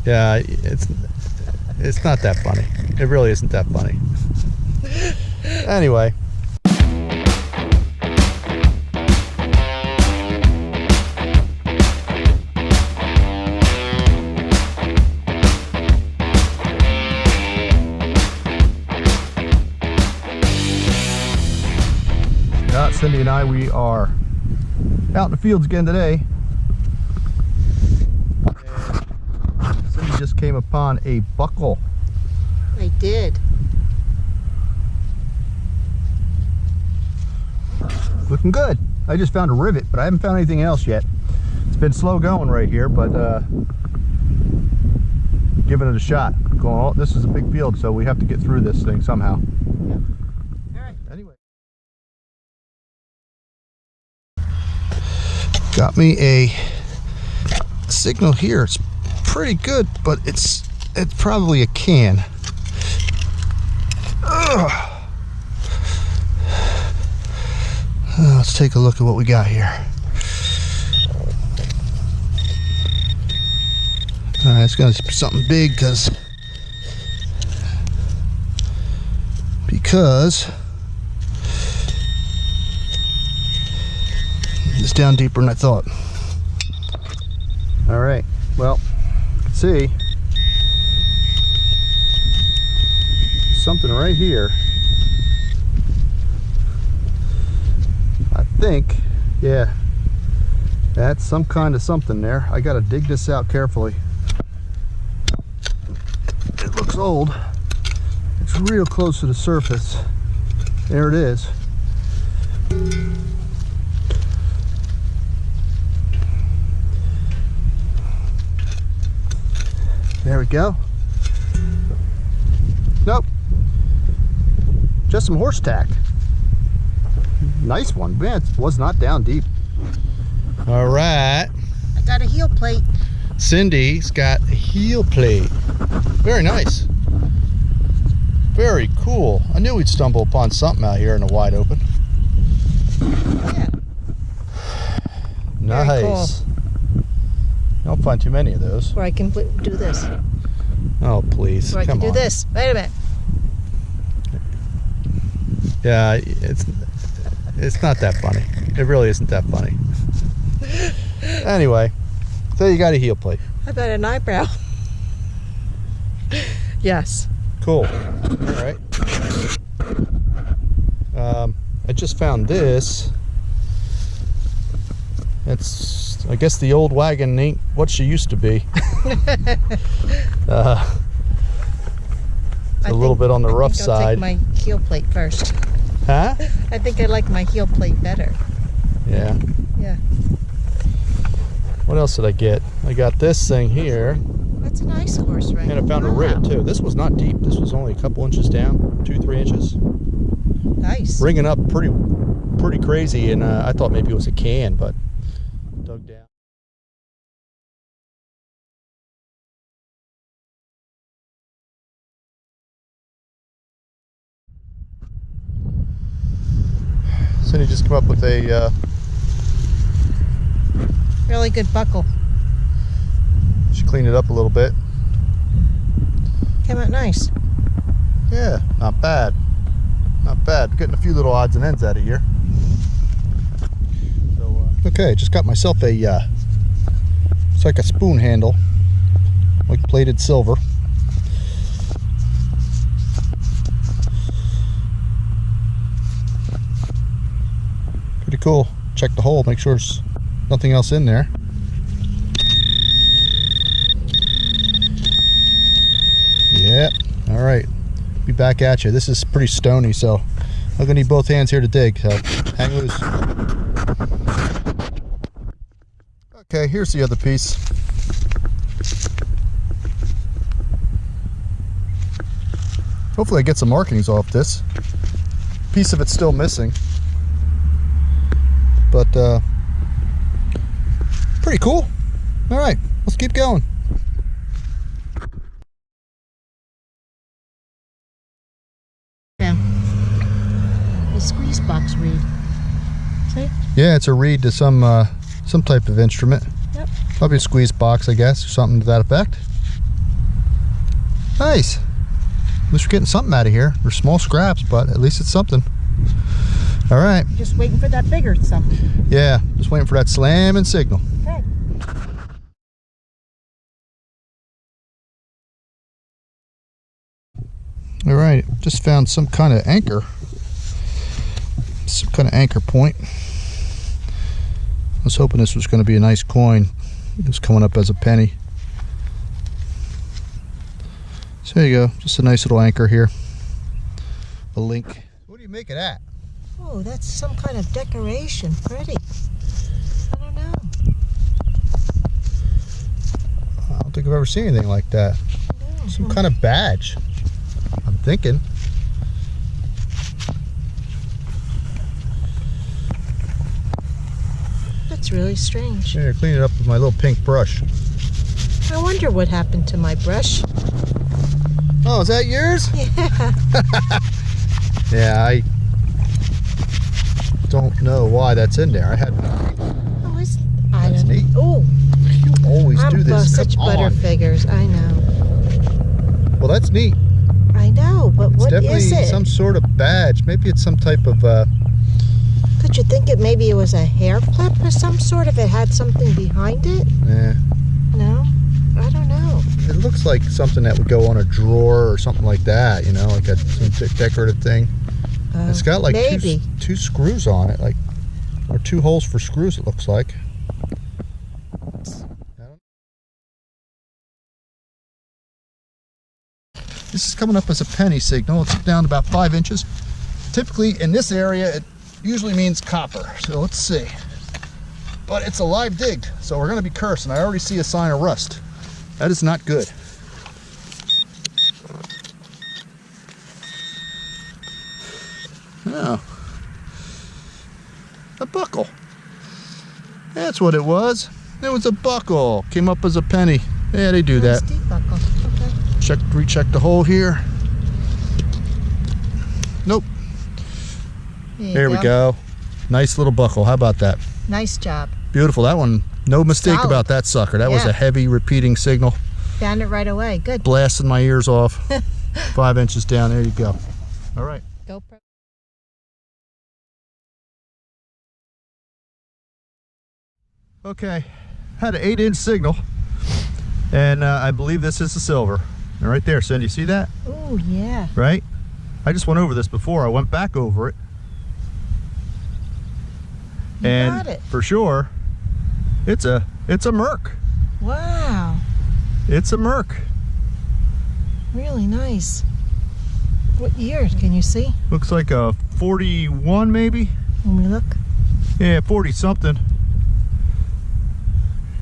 Yeah, it's not that funny. It really isn't that funny. Anyway. Cindy and I, we are out in the fields again today. And Cindy just came upon a buckle. I did. Looking good. I just found a rivet, but I haven't found anything else yet. It's been slow going right here, but giving it a shot. Going, oh, this is a big field, so we have to get through this thing somehow. Yep. All right. Anyway. Got me a signal here. It's pretty good, but it's probably a can. Let's take a look at what we got here. All right, it's gonna be something big because it's down deeper than I thought. All right, well, let's see. Something right here. I think, yeah, that's some kind of something there. I gotta dig this out carefully. It looks old. It's real close to the surface. There it is. There we go. Nope. Just some horse tack. Nice one. Man, it was not down deep. All right. I got a heel plate. Cindy's got a heel plate. Very nice. Very cool. I knew we'd stumble upon something out here in the wide open. Yeah. Nice. Cool. Don't find too many of those. Where I can do this. Oh, please. Where I can do this. Wait a minute. Yeah, it's not that funny. It really isn't that funny. Anyway, so you got a heel plate. I got an eyebrow. Yes. Cool. All right. I just found this. It's, I guess the old wagon ain't what she used to be. It's a little bit on the rough side. I'll take my heel plate first. Huh? I think I like my heel plate better. Yeah. Yeah. What else did I get? I got this thing here. That's a nice horse ring. And I found a rivet too. This was not deep. This was only a couple inches down, 2-3 inches. Nice. Ringing up pretty crazy, and I thought maybe it was a can, but dug down. Cindy just come up with a really good buckle. She cleaned it up a little bit. Came out nice. Yeah, not bad. Not bad. Getting a few little odds and ends out of here. So, okay, just got myself a it's like a spoon handle, like plated silver. Pretty cool. Check the hole, make sure there's nothing else in there. Yep. All right. Be back at you. This is pretty stony, so I'm gonna need both hands here to dig. So hang loose. Okay, here's the other piece. Hopefully I get some markings off this. Piece of it's still missing, but pretty cool. All right, let's keep going. Squeeze box reed. See? Yeah, it's a reed to some type of instrument. Yep. Probably a squeeze box, I guess, or something to that effect. Nice. At least we're getting something out of here. They're small scraps, but at least it's something. All right. Just waiting for that bigger something. Yeah, just waiting for that slamming signal. Okay. All right, just found some kind of anchor. Some kind of anchor point. I was hoping this was going to be a nice coin. It was coming up as a penny. So there you go, just a nice little anchor here. A link. What do you make of that? Oh, that's some kind of decoration. Pretty. I don't know. I don't think I've ever seen anything like that. No. Some kind of badge, I'm thinking. That's really strange. Here, clean it up with my little pink brush. I wonder what happened to my brush. Oh, is that yours? Yeah. Yeah, I don't know why that's in there. I had. Oh, That's neat. Oh, You always I'm do this. such Come butter on. figures. I know. Well, that's neat. I know, but It's what definitely is it? some sort of badge. Maybe it's some type of. Could you think maybe it was a hair clip or some sort of? It had something behind it? No, I don't know. It looks like something that would go on a drawer or something like that. You know, like some decorative thing. It's got like maybe. two screws on it, like, or 2 holes for screws. It looks like. This is coming up as a penny signal. It's down about 5 inches. Typically in this area, it usually means copper. So let's see. But it's a live dig, so we're going to be cursed. And I already see a sign of rust. That is not good. Oh, a buckle. That's what it was. It was a buckle. Came up as a penny. Yeah, they do that. Deep buckle. Okay. Recheck the hole here. Nope. There we go. Nice little buckle. How about that? Nice job. Beautiful. That one, no mistake Solid. about that sucker. That was Yeah. a heavy repeating signal. Found it right away. Good. Blasting my ears off. 5 inches down. There you go. All right. Go. Okay. Had an 8-inch signal. And I believe this is the silver. And right there, Cindy, see that? Oh, yeah. Right? I just went over this before. I went back over it. You And got it. for sure, it's a Merc. Wow. It's a Merc. Really nice. What year can you see? Looks like a 41 maybe. When we look. Yeah, 40 something.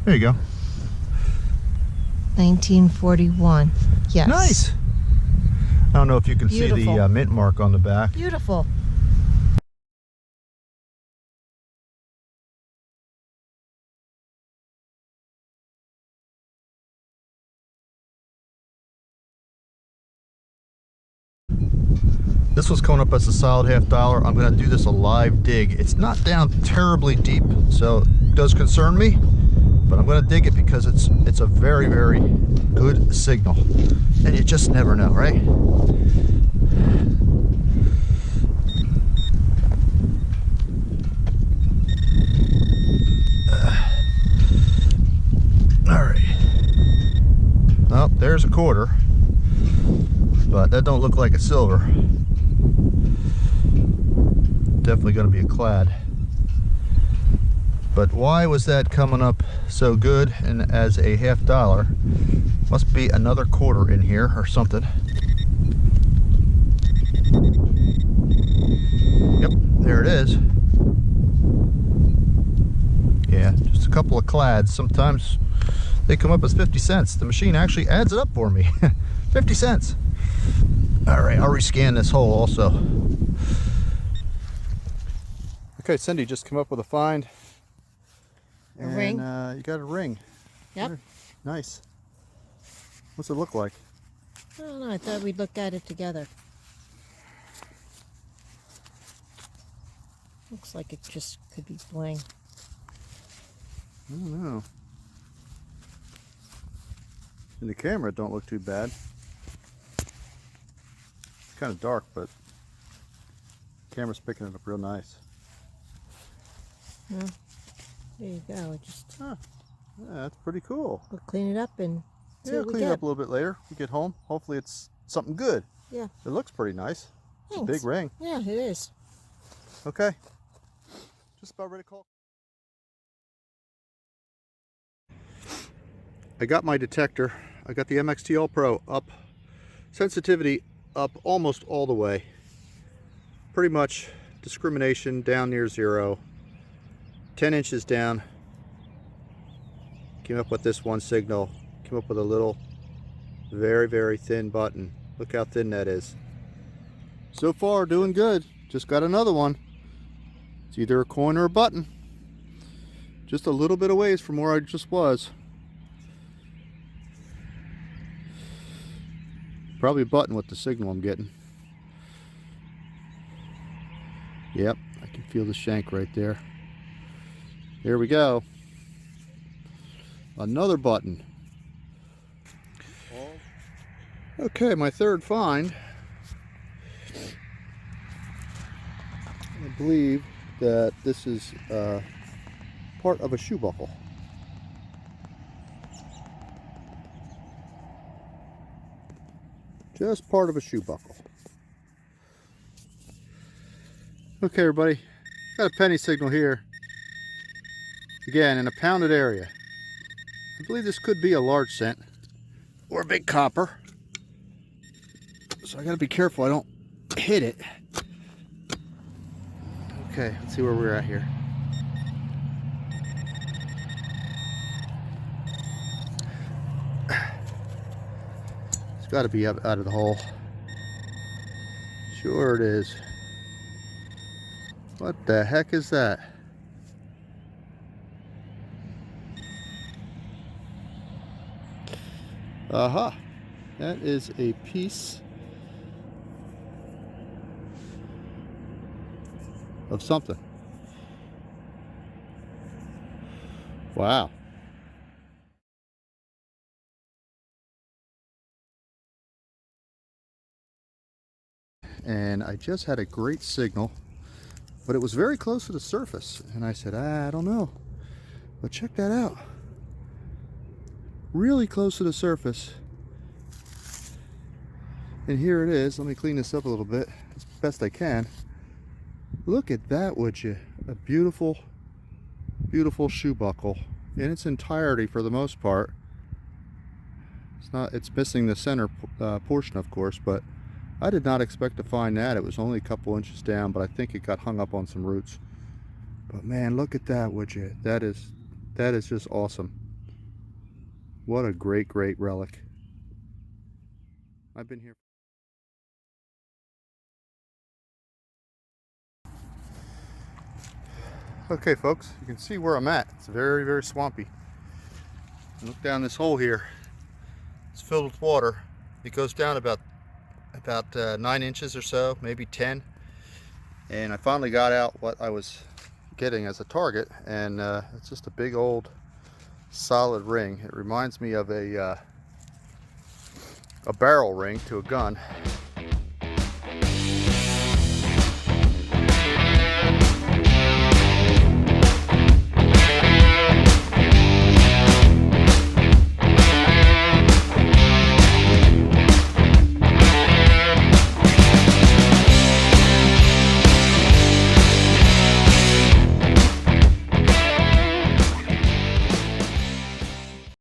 There you go. 1941. Yes. Nice. I don't know if you can see Beautiful. the mint mark on the back. Beautiful. This one's coming up as a solid $half. I'm going to do this a live dig. It's not down terribly deep, so it does concern me, but I'm going to dig it because it's a very, very good signal. And you just never know, right? All right. Well, there's a quarter, but that don't look like a silver. Definitely going to be a clad. But why was that coming up so good and as a $half? Must be another quarter in here or something. Yep, there it is. Yeah, just a couple of clads. Sometimes they come up as 50 cents. The machine actually adds it up for me. 50 cents. All right, I'll rescan this hole also. Okay, Cindy just came up with a find. A ring? You got a ring. Yep. Very nice. What's it look like? I don't know. I thought we'd look at it together. Looks like it just could be bling. I don't know. In the camera, it don't look too bad. kind of dark, but the camera's picking it up real nice. Well, there you go. It just Yeah, that's pretty cool. we'll clean it up and see Yeah, what we clean it get. up a little bit later. We get home. Hopefully it's something good. Yeah. It looks pretty nice. It's a Thanks. big ring. Yeah, it is. Okay. Just about ready to call. I got my detector. I got the MXTL Pro up. Sensitivity up almost all the way. Pretty much discrimination down near 0. 10 inches down. Came up with this one signal. Came up with a little, very, very thin button. Look how thin that is. So far, doing good. Just got another one. It's either a coin or a button. Just a little bit of ways from where I just was. Probably a button with the signal I'm getting. Yep, I can feel the shank right there. There we go. Another button. Okay, my third find. I believe that this is part of a shoe buckle. Just part of a shoe buckle. Okay, everybody, got a penny signal here. Again, in a pounded area. I believe this could be a large cent or a big copper. So I gotta be careful I don't hit it. Okay, let's see where we're at here. It's got to be up out of the hole. Sure it is. What the heck is that? Aha! That is a piece of something. Wow. And I just had a great signal, but it was very close to the surface. And I said, I don't know. But check that out. Really close to the surface. And here it is. Let me clean this up a little bit as best I can. Look at that, would you? A beautiful, beautiful shoe buckle in its entirety for the most part. It's missing the center portion, of course, but I did not expect to find that. It was only a couple inches down, but I think it got hung up on some roots. But man, look at that, would you? That is just awesome. What a great, great relic. I've been here. Okay, folks, you can see where I'm at. It's very, very swampy. Look down this hole here. It's filled with water. It goes down about 9 inches or so, maybe 10. And I finally got out what I was getting as a target, and it's just a big old solid ring. It reminds me of a barrel ring to a gun.